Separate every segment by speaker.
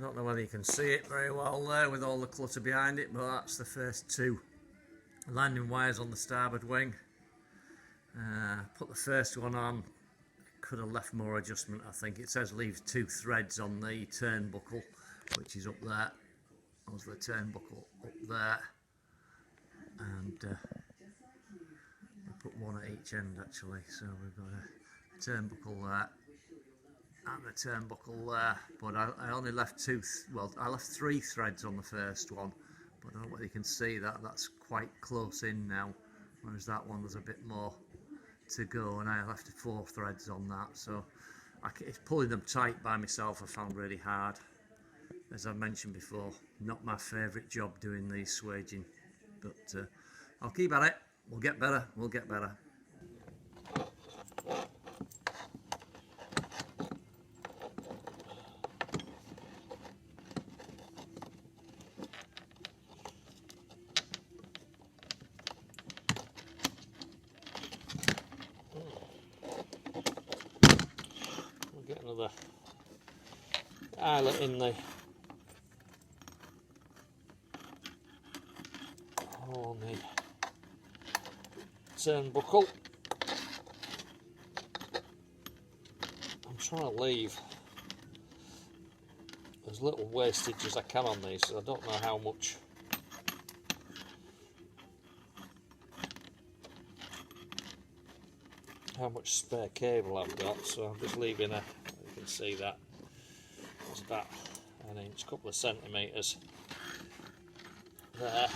Speaker 1: don't know whether you can see it very well there with all the clutter behind it, but that's the first two landing wires on the starboard wing. Put the first one on, could have left more adjustment. I think it says leave 2 threads on the turnbuckle, which is up there. There's the turnbuckle up there, and we put one at each end actually, so we've got a turnbuckle there and the turnbuckle there, but I only left I left 3 threads on the first one, but I don't know whether you can see that, that's quite close in now, whereas that one there's a bit more to go, and I left 4 threads on that, so it's pulling them tight by myself I found really hard. As I've mentioned before, not my favourite job doing these swaging, but I'll keep at it, we'll get better. We'll get another eyelet in the on the turnbuckle. I'm trying to leave as little wastage as I can on these, so I don't know how much spare cable I've got, so I'm just leaving you can see that there's about an inch, couple of centimetres there.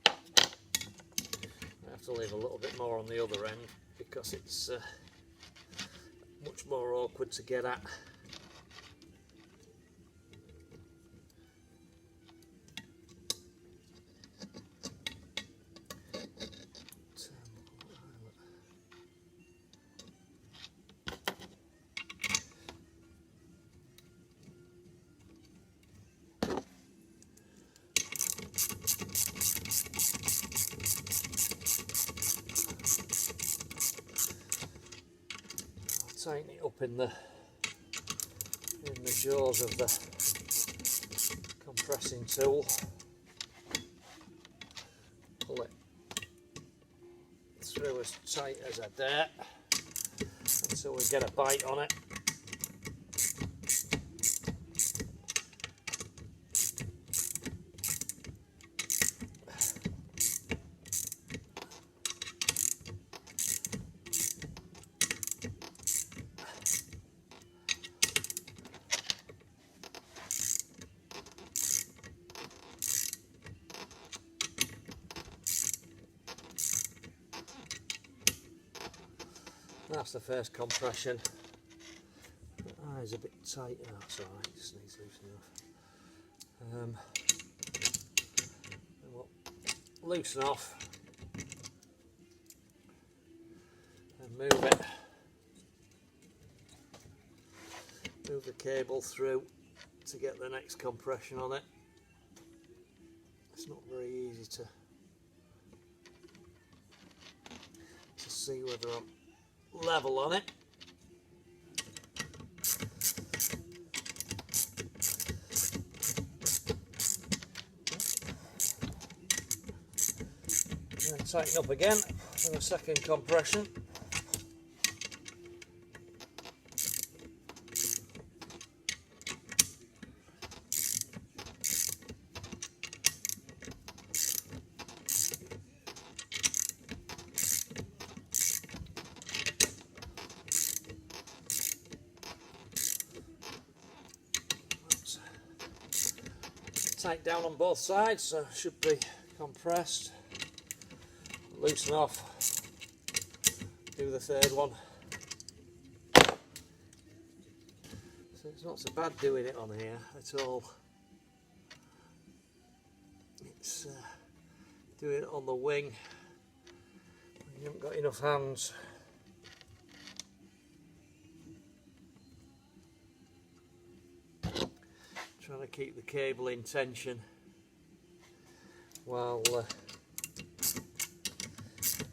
Speaker 1: I have to leave a little bit more on the other end because it's much more awkward to get at. Tighten it up in the jaws of the compressing tool. Pull it through as tight as I dare until we get a bite on it. That's the first compression. The eye's a bit tight. Oh, that's alright, just needs loosening off. We'll loosen off and move it. Move the cable through to get the next compression on it. It's not very easy to see whether I'm level on it. And then tighten up again for a second compression. Tight down on both sides, so it should be compressed. Loosen off, do the third one. So it's not so bad doing it on here at all. It's doing it on the wing when you haven't got enough hands. Trying to keep the cable in tension while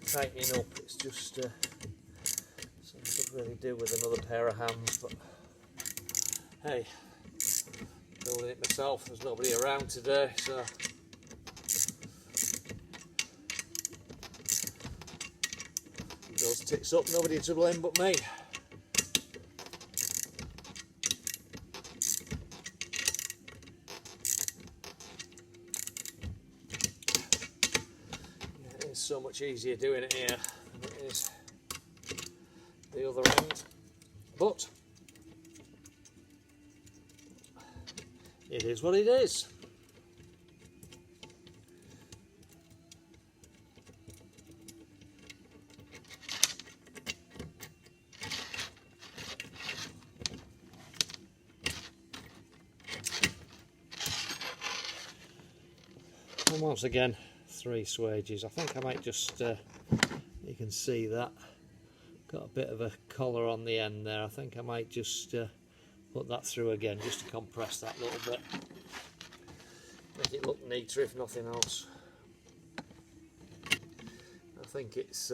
Speaker 1: tightening up. It's just really do with another pair of hands, but hey, building it myself, there's nobody around today, so those ticks up, nobody to blame but me. Yeah, it's so much easier doing it here than it is the other end, but it is what it is. And once again, 3 swages. I think I might just, you can see that, got a bit of a collar on the end there. I think I might just put that through again, just to compress that a little bit. Make it look neater if nothing else. I think it's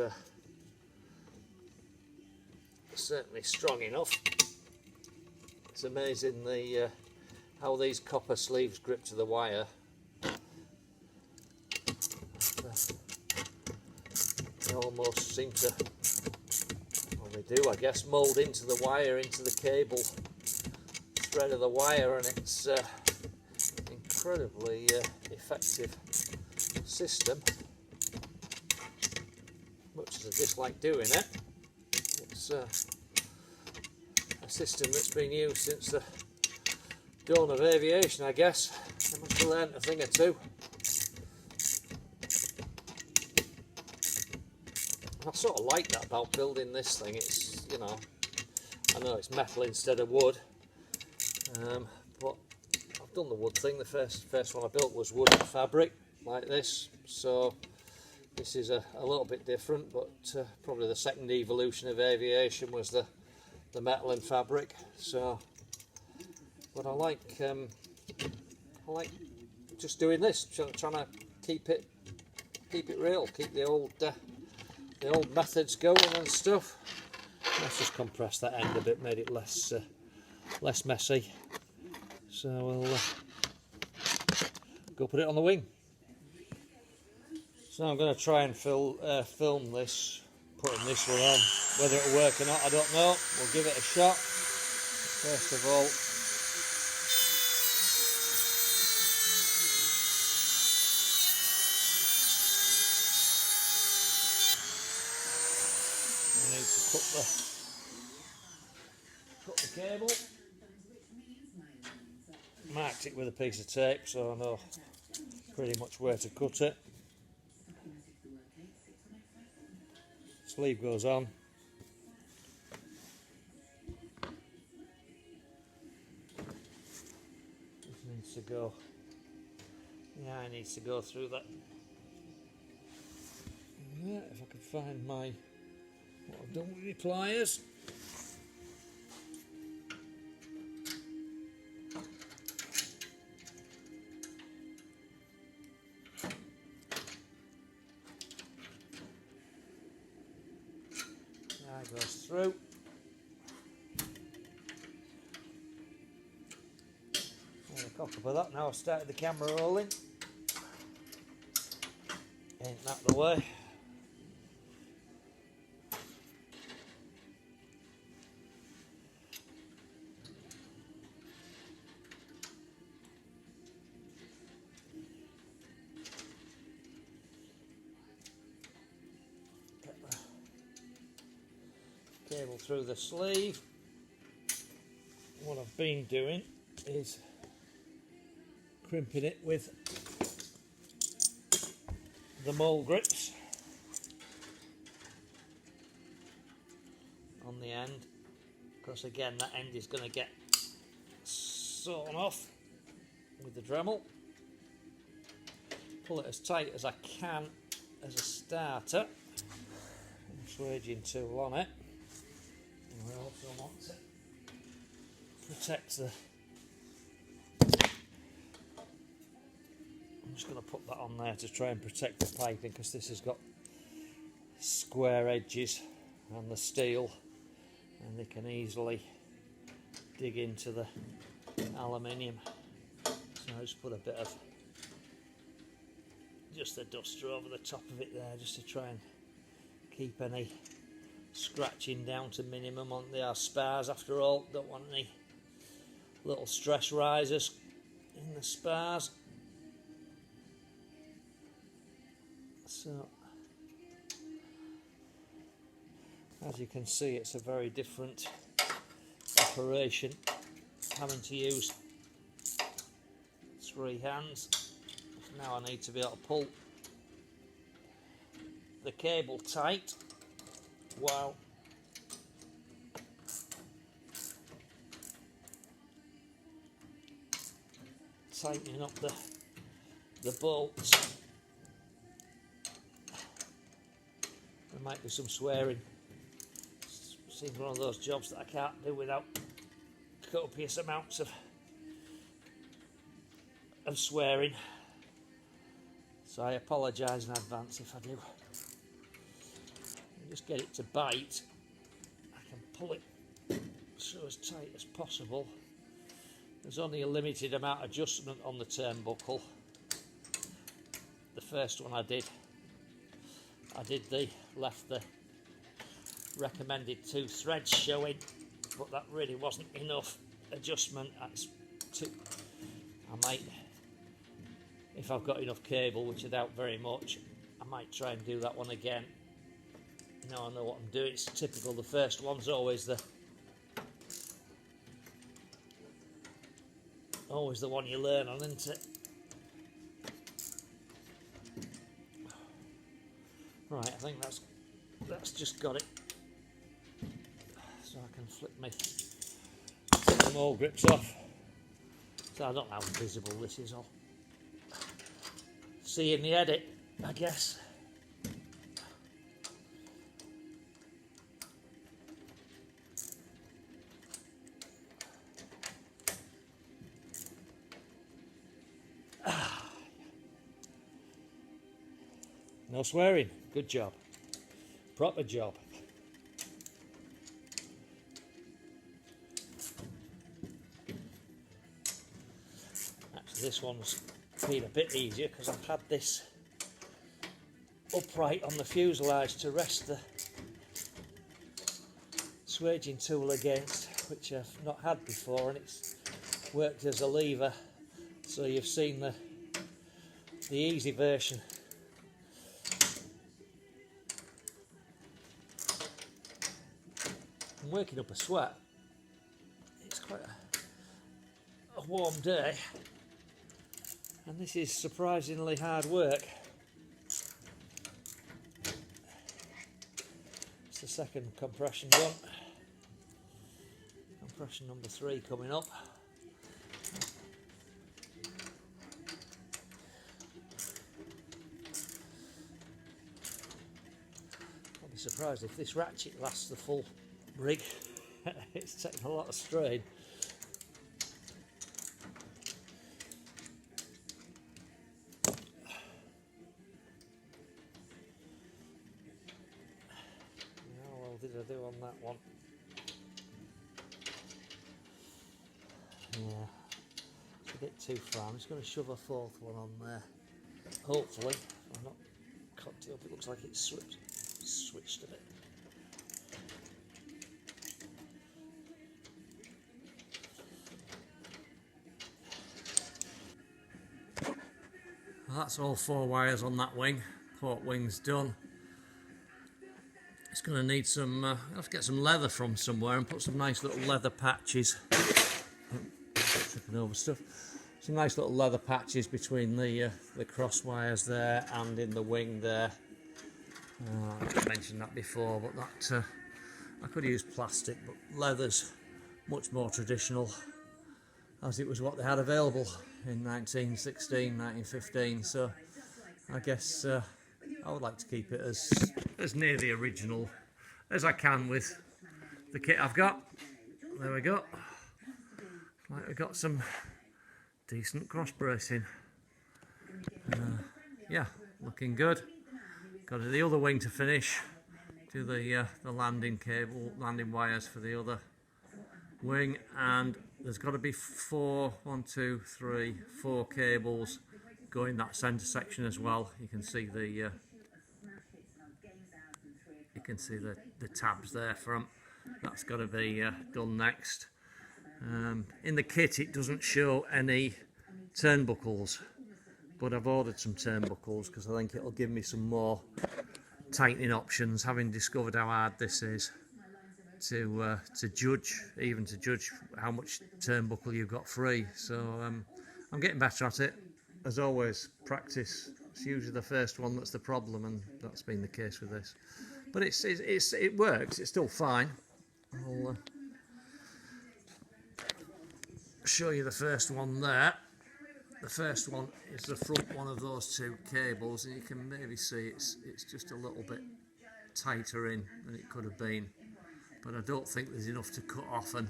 Speaker 1: certainly strong enough. It's amazing how these copper sleeves grip to the wire. They almost seem to, well they do I guess, mould into the wire, into the cable thread of the wire, and it's incredibly effective system. Much as I dislike doing it, it's a system that's been used since the dawn of aviation, I guess. I must have learnt a thing or two. I sort of like that about building this thing. It's, you know, I know it's metal instead of wood, but I've done the wood thing. The first one I built was wood and fabric like this, so this is a little bit different, but probably the second evolution of aviation was the metal and fabric. So, but I like just doing this, trying to keep it real, keep the old methods going and stuff. Let's just compress that end a bit, made it less messy. So we'll go put it on the wing. So I'm going to try and film this, putting this one on. Whether it'll work or not, I don't know. We'll give it a shot. First of all, I need to cut the cable. Marked it with a piece of tape, so I know pretty much where to cut it. Sleeve goes on. This needs to go. Yeah, it needs to go through that. Yeah, if I can find what I've done with my pliers. That goes through. And a cock up of that. Now I've started the camera rolling. Ain't that the way? Cable through the sleeve. What I've been doing is crimping it with the mole grips on the end, because again that end is going to get sawn off with the Dremel. Pull it as tight as I can as a starter. Swaging tool on it. And I also want to protect the. I'm just going to put that on there to try and protect the piping, because this has got square edges and the steel and they can easily dig into the aluminium. So I just put a bit of just a duster over the top of it there, just to try and keep any scratching down to minimum. On the spars, after all, don't want any little stress risers in the spars. So as you can see, it's a very different operation, having to use 3 hands. Now I need to be able to pull the cable tight while tightening up the bolts. There might be some swearing. Seems one of those jobs that I can't do without copious amounts of swearing. So I apologise in advance if I do. Just get it to bite. I can pull it so as tight as possible. There's only a limited amount of adjustment on the turnbuckle. The first one I did left the recommended 2 threads showing, but that really wasn't enough adjustment. I might, if I've got enough cable, which I doubt very much, I might try and do that one again. Now I know what I'm doing. It's typical, the first one's always the one you learn on, isn't it? Right, I think that's just got it. So I can flip my mole grips off. So I don't know how visible this is. I'll see in the edit, I guess. No swearing. Good job. Proper job. Actually, this one's been a bit easier because I've had this upright on the fuselage to rest the swaging tool against, which I've not had before, and it's worked as a lever. So you've seen the easy version. I'm working up a sweat. It's quite a warm day, and this is surprisingly hard work. It's the second compression one. Compression number 3 coming up. I'll be surprised if this ratchet lasts the full rig. It's taken a lot of strain. How well did I do on that one? Yeah, it's a bit too far. I'm just going to shove a 4th one on there. Hopefully, if I'm not cocked it up, it looks like it's switched a bit. Well, that's all 4 wires on that wing. Port wing's done. It's going to need some, I'll have to get some leather from somewhere and put some nice little leather patches. Tripping over stuff. Some nice little leather patches between the cross wires there and in the wing there. I mentioned that before, but that I could use plastic, but leather's much more traditional, as it was what they had available in 1916, 1915, so I guess I would like to keep it as near the original as I can with the kit I've got. There we go. Like we've got some decent cross bracing. Yeah, looking good. Got the other wing to finish, do the landing wires for the other wing, and there's got to be four cables going that centre section as well. You can see the tabs there from. That's got to be done next. In the kit it doesn't show any turnbuckles, but I've ordered some turnbuckles because I think it'll give me some more tightening options, having discovered how hard this is to judge how much turnbuckle you've got free. So I'm getting better at it. As always, practice. It's usually the first one that's the problem, and that's been the case with this. But it works. It's still fine. I'll show you the first one there. The first one is the front one of those two cables, and you can maybe see it's just a little bit tighter in than it could have been, but I don't think there's enough to cut off and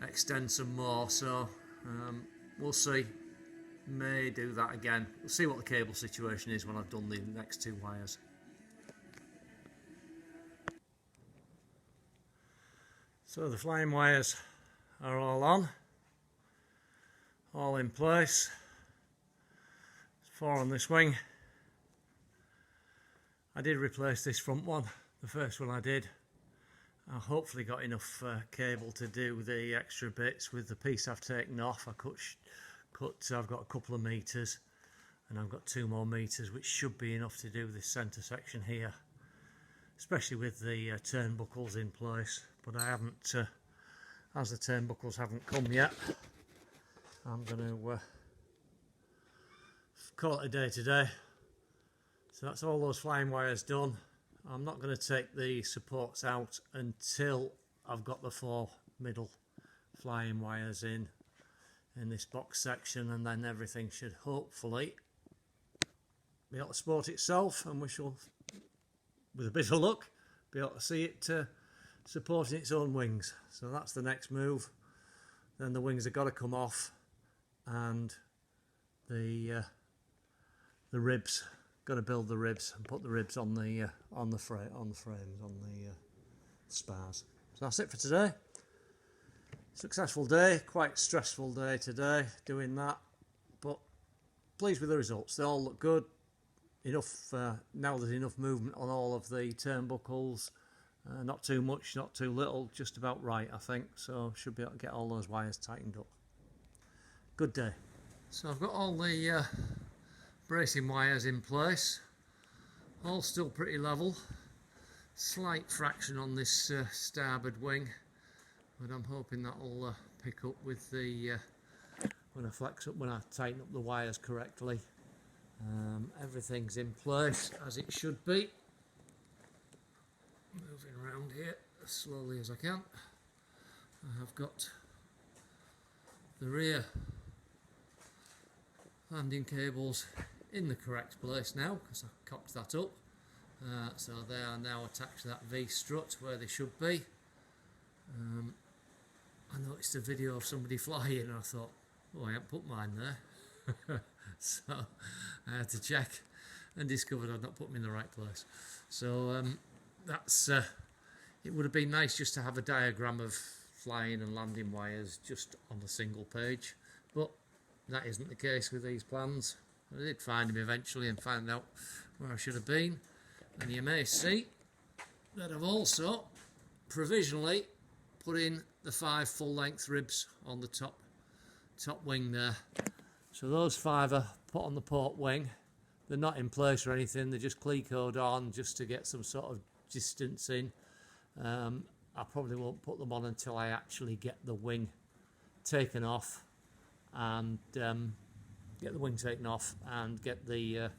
Speaker 1: extend some more, so we'll see. May do that again. We'll see what the cable situation is when I've done the next two wires. So the flying wires are all on, all in place. 4 on this wing. I did replace this front one, the first one I did. I hopefully got enough cable to do the extra bits with the piece I've taken off. I've got a couple of meters, and I've got 2 more meters, which should be enough to do this centre section here, especially with the turnbuckles in place. But I haven't, as the turnbuckles haven't come yet, I'm going to call it a day today. So that's all those flying wires done. I'm not going to take the supports out until I've got the 4 middle flying wires in this box section, and then everything should hopefully be able to support itself, and we shall, with a bit of luck, be able to see it supporting its own wings. So that's the next move. Then the wings have got to come off, and the ribs, got to build the ribs and put the ribs on the frames, on the spars. So that's it for today. Successful day, quite stressful day today doing that, but pleased with the results. They all look good. Enough now. There's enough movement on all of the turnbuckles. Not too much, not too little, just about right, I think. So should be able to get all those wires tightened up. Good day. So I've got all the bracing wires in place, all still pretty level. Slight fraction on this starboard wing, but I'm hoping that'll pick up with the when I tighten up the wires correctly. Everything's in place as it should be. Moving around here as slowly as I can. I have got the rear landing cables in the correct place now, because I cocked that up. So they are now attached to that V-strut where they should be. I noticed a video of somebody flying and I thought, oh, I haven't put mine there. So I had to check and discovered I'd not put them in the right place. So that's it would have been nice just to have a diagram of flying and landing wires just on a single page, but that isn't the case with these plans. I did find them eventually and find out where I should have been, and you may see that I've also provisionally put in the 5 full-length ribs on the top wing there. So those 5 are put on the port wing. They're not in place or anything, they're just clecoed on just to get some sort of distance in. I probably won't put them on until I actually get the wing taken off and get the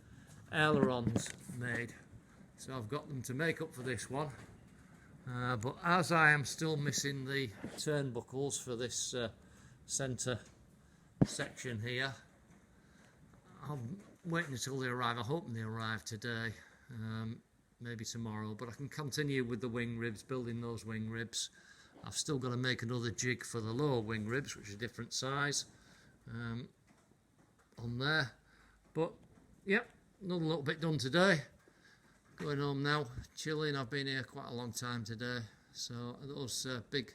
Speaker 1: ailerons made. So I've got them to make up for this one, but as I am still missing the turnbuckles for this centre section here, I'm waiting until they arrive. I'm hoping they arrive today, maybe tomorrow, but I can continue with the wing ribs, building those wing ribs. I've still got to make another jig for the lower wing ribs, which is a different size, on there. But yeah, another little bit done today. Going home now, chilling. I've been here quite a long time today. So those big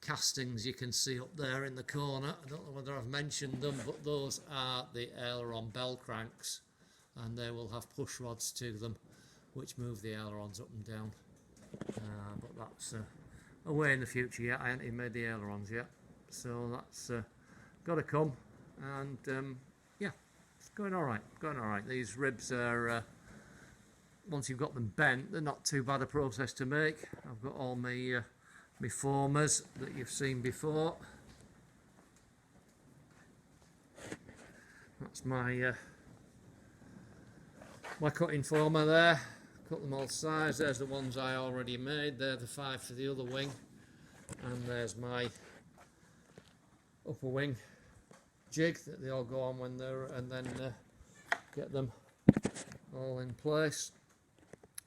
Speaker 1: castings you can see up there in the corner, I don't know whether I've mentioned them, but those are the aileron bell cranks, and they will have push rods to them which move the ailerons up and down. But that's away in the future yet. I haven't even made the ailerons yet, so that's got to come. And yeah, it's going all right. Going all right. These ribs are once you've got them bent, they're not too bad a process to make. I've got all my my formers that you've seen before. That's my my cutting former there. Cut them all size. There's the ones I already made. They're the 5 for the other wing, and there's my upper wing jig that they all go on when they're, and then get them all in place.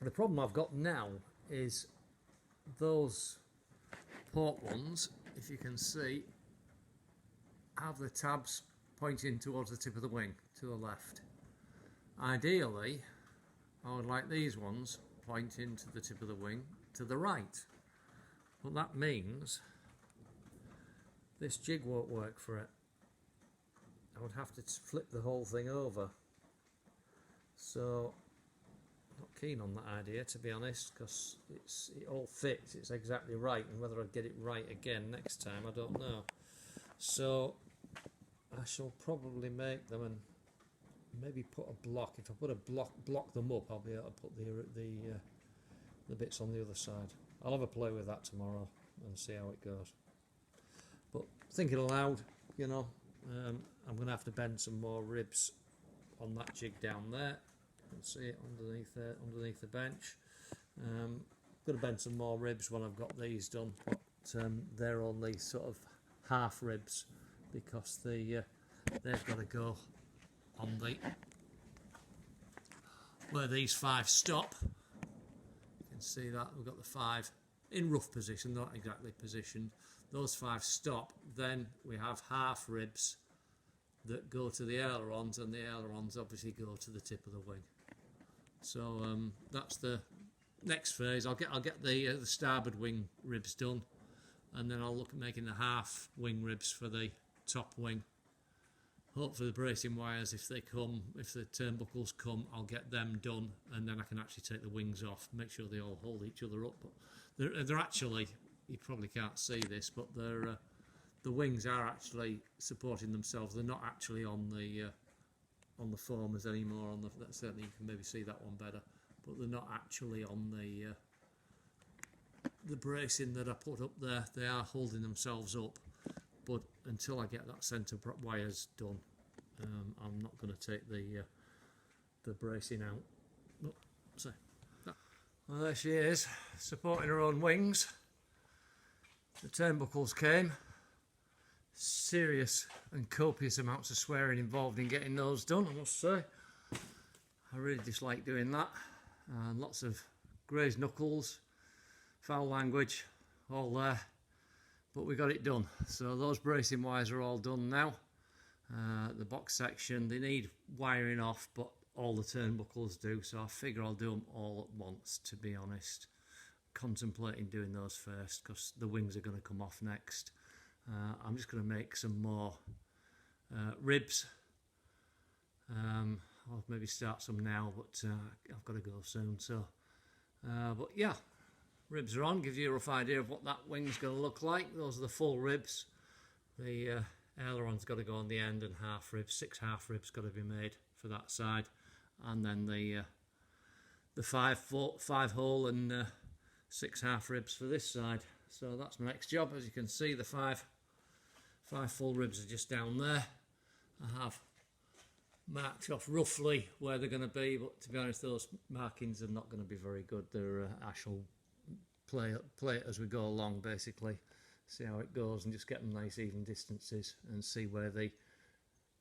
Speaker 1: The problem I've got now is those port ones, if you can see, have the tabs pointing towards the tip of the wing to the left. Ideally, I would like these ones pointing to the tip of the wing to the right, but that means this jig won't work for it. I would have to flip the whole thing over. So not keen on that idea, to be honest, because it all fits, it's exactly right, and whether I'd get it right again next time, I don't know. So I shall probably make them and maybe put a block. If I put a block them up, I'll be able to put the bits on the other side. I'll have a play with that tomorrow and see how it goes. But thinking aloud, you know, I'm going to have to bend some more ribs on that jig down there. You can see it underneath the bench. I'm going to bend some more ribs when I've got these done, but they're only sort of half ribs because they've got to go on the where these 5 stop. You can see that we've got the 5 in rough position, not exactly positioned. Those 5 stop, then we have half ribs that go to the ailerons, and the ailerons obviously go to the tip of the wing. So that's the next phase. I'll get the starboard wing ribs done, and then I'll look at making the half wing ribs for the top wing. Hopefully the bracing wires, if the turnbuckles come, I'll get them done, and then I can actually take the wings off, make sure they all hold each other up. But they're actually, you probably can't see this, but the wings are actually supporting themselves. They're not actually on the formers anymore. Certainly you can maybe see that one better, but they're not actually on the bracing that I put up there. They are holding themselves up, but until I get that centre wires done, I'm not going to take the bracing out. Oh, so, well, there she is, supporting her own wings. The turnbuckles came. Serious and copious amounts of swearing involved in getting those done, I must say. I really dislike doing that. Lots of grazed knuckles, foul language, all there. But we got it done. So those bracing wires are all done now. The box section, they need wiring off, but all the turnbuckles do. So I figure I'll do them all at once, to be honest. Contemplating doing those first because the wings are going to come off next. I'm just going to make some more ribs. I'll maybe start some now, but I've got to go soon. So, but yeah, ribs are on. Gives you a rough idea of what that wing's going to look like. Those are the full ribs. The aileron's got to go on the end, and half ribs, 6 half ribs got to be made for that side, and then the 5 hole and 6 half ribs for this side. So that's my next job. As you can see, the 5 full ribs are just down there. I have marked off roughly where they're going to be, but to be honest, those markings are not going to be very good. They're I shall play it as we go along, basically, see how it goes, and just get them nice even distances and see where they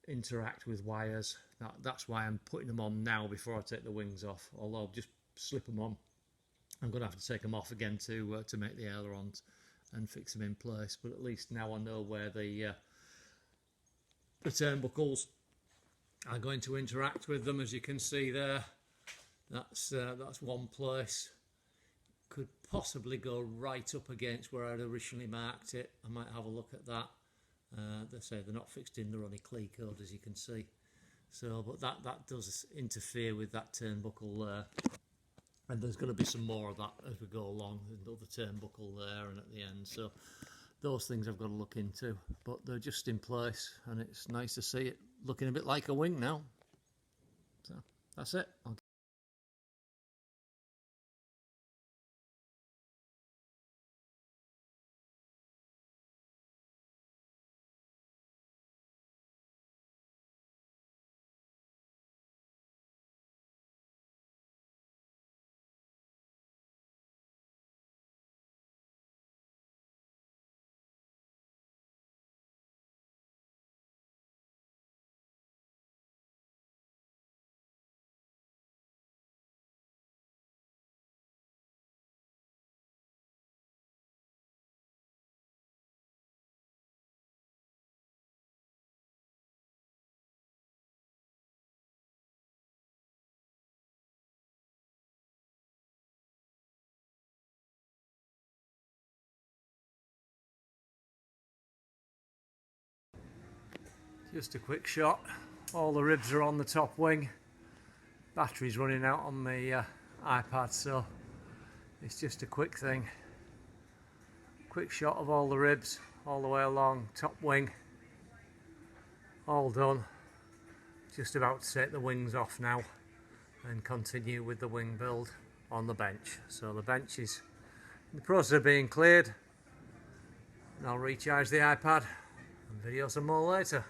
Speaker 1: interact with wires. That's why I'm putting them on now before I take the wings off. Although I'll just slip them on, I'm going to have to take them off again to make the ailerons and fix them in place. But at least now I know where the turnbuckles are going to interact with them. As you can see there, That's one place. Could possibly go right up against where I'd originally marked it. I might have a look at that. They say they're not fixed in, they're on a clee code, as you can see. So, but that does interfere with that turnbuckle there. And there's going to be some more of that as we go along. There's another turnbuckle there and at the end. So those things I've got to look into. But they're just in place, and it's nice to see it looking a bit like a wing now. So that's it. Just a quick shot. All the ribs are on the top wing. Battery's running out on my iPad, so it's just a quick thing. Quick shot of all the ribs all the way along top wing. All done. Just about to take the wings off now and continue with the wing build on the bench. So the bench is in the process of being cleared, and I'll recharge the iPad and video some more later.